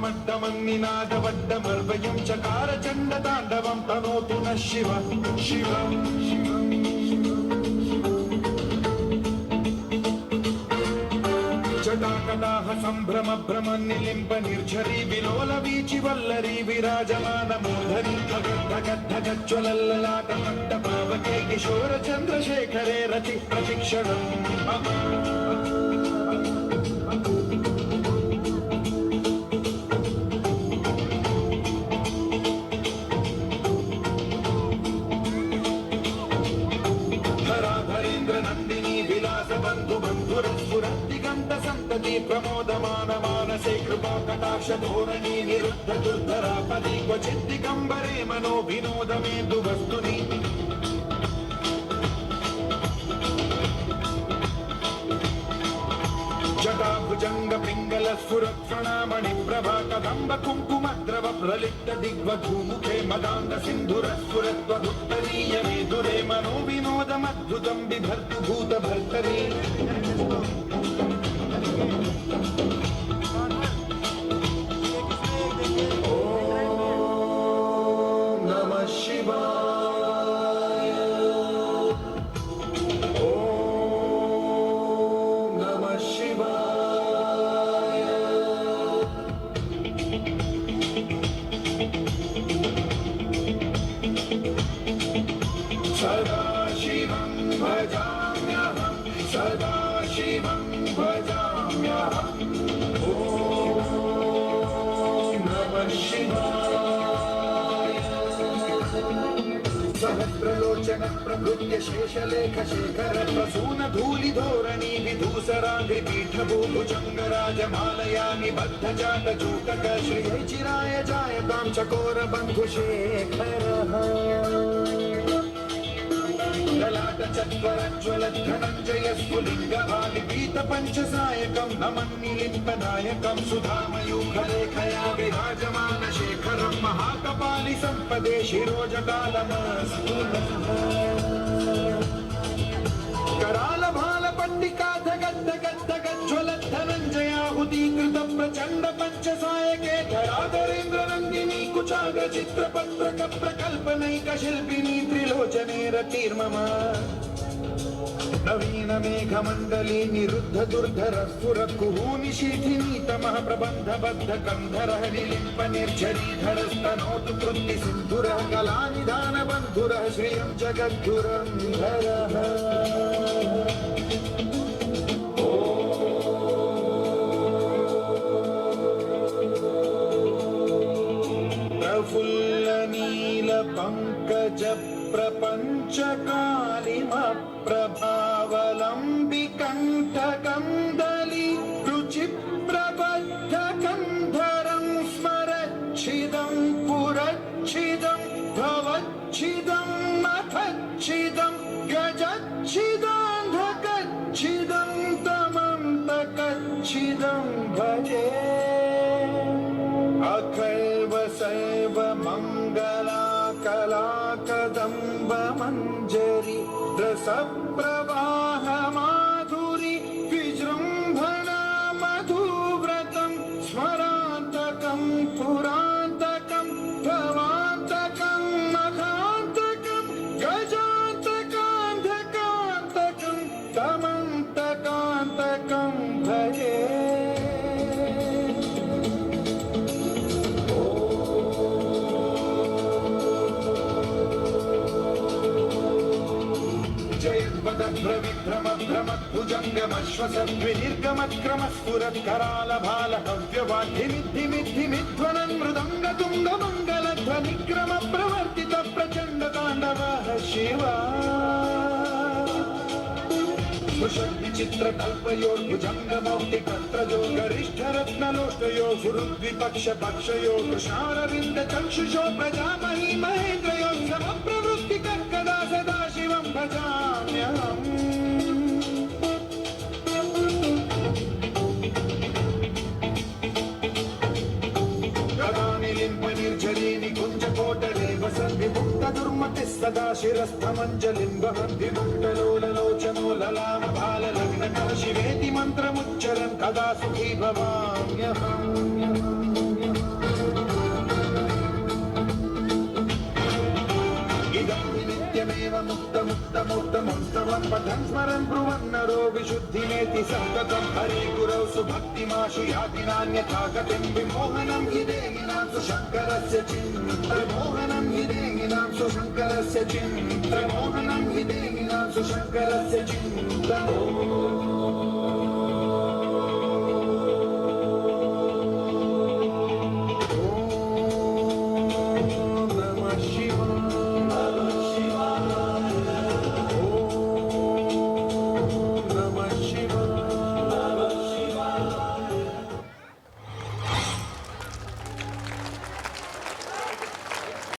निनादवड्डमर्वयं चकार चण्डताण्डवं तनोतु नः शिव शिव जटाकटाह सम्भ्रम भ्रम निलिम्ब निर्झरी विलोल वीचि वल्लरी विराजमान मूर्धनि धगद्धगज्ज्वलल्ललाट पावके किशोर चन्द्रशेखरे रति प्रतिक्षणम् प्रमोदमान मानसे कृपा कटाक्ष धोरणी निरुद्ध दुर्धरापदि क्वचित् दिगम्बरे मनो विनोद मेन्दु वस्तुनि जटाभुजंग पिंगल स्फुरत्प्रणामणि प्रभा कदम्ब कुङ्कुमद्रव प्रलिप्त दिग्वधूमुखे मदान्ध सिन्धुर स्फुरत्वदुत्तरीय मेदुरे मनो विनोदमद्भुतं बिभर्तु भूत भर्तरि सहस्रलोचन प्रभृत्य शेषलेख शेखर प्रसून धूलि धोरणी विधूसराग्रि पीठभूभुजङ्गराजमालया निबद्ध जातचूटक श्रियै चिराय जायतां चकोर बन्धुशेखरः ललाट चत्वरज्ज्वल धनञ्जय स्फुलिङ्गभालिपीत पञ्चसायकं नमन्निलिम्बनायकं सुधामयूखलेखया विराजमान शेखरं महाकपालि सम्पदे शिरोजकालमस्तु कराल भाल पट्टिका धगद्धगद्धगज्ज्वल धनञ्जयाहुतीकृत प्रचण्ड पञ्चसायके धराधरेन्द्र नन्दिनी कुचाग्र चित्रपत्रक प्रकल्पनैक शिल्पिनी त्रिलोचने रतिर्मम नवीन मेघमण्डली निरुद्ध दुर्धर स्फुर कुहूनि शीथिनी तमः प्रबन्ध बद्ध कन्धरः निलिम्प निर्झरीधरस्तनोतु कृत्ति सिन्धुरः कलानिधान बन्धुरः श्रियं जगद्धुरन्धरः प्रफुल्ल नील पंकज प्रपंच कालिम प्रभावलंबि कंठ कंदली रुचि प्रबद्ध कंधरं स्मरच्छिदं पुरच्छिदं भवच्छिदं मथच्छिदं गजच्छिदान्धकच्छिदं तमन्तकच्छिदं भजे अखैव सैव मंगला कला कदम्ब मंजरी रस प्रवाह माधुरी विजृंभणा मधुव्रतं स्मरान्तकं पुरान्तकं भवान्तकं मखान्तकं गजान्तकान्धकान्तकं तमन्तकान्तकं भजे भ्रम भ्रमद्भुजङ्गमश्वसद्विनिर्गमत्क्रमस्फुरत्कराल भाल हव्यवाद्धिमिद्धिमिद्धिमिध्वनन् मृदङ्ग तुङ्ग मङ्गलध्वनिक्रम प्रवर्तित प्रचण्ड ताण्डवः शिवा विचित्र कल्पयोर्भुजङ्गमौक्तिकत्रजो गरिष्ठरत्नलोष्टयो गुरुद्विपक्ष पक्षयो कृशारविन्द चक्षुषो प्रजामहि महेन्द्रयो समप्रवृत्ति कर्कदा सदा शिवं भजाम्यहम् विमुक्तदुर्मतिः सदा शिरस्थमञ्जलिं वहन्ति मुक्तलोललोचनो ललाम बाललग्नकः शिवेति मन्त्रमुच्चरन् कदा सुखी भवाम्यहम् पठन् स्मरन् ब्रुवन्नरो विशुद्धिमेति सन्ततं हरे गुरौ सुभक्तिमाशु याति नान्यथा गतिं विमोहनं हि देहिनां सुशङ्करस्य चिन्त्रमोहनं हि देहिनां सुशङ्करस्य चिन्त्रमोहनं हि देहिनां सुशङ्करस्य चिन्तनम्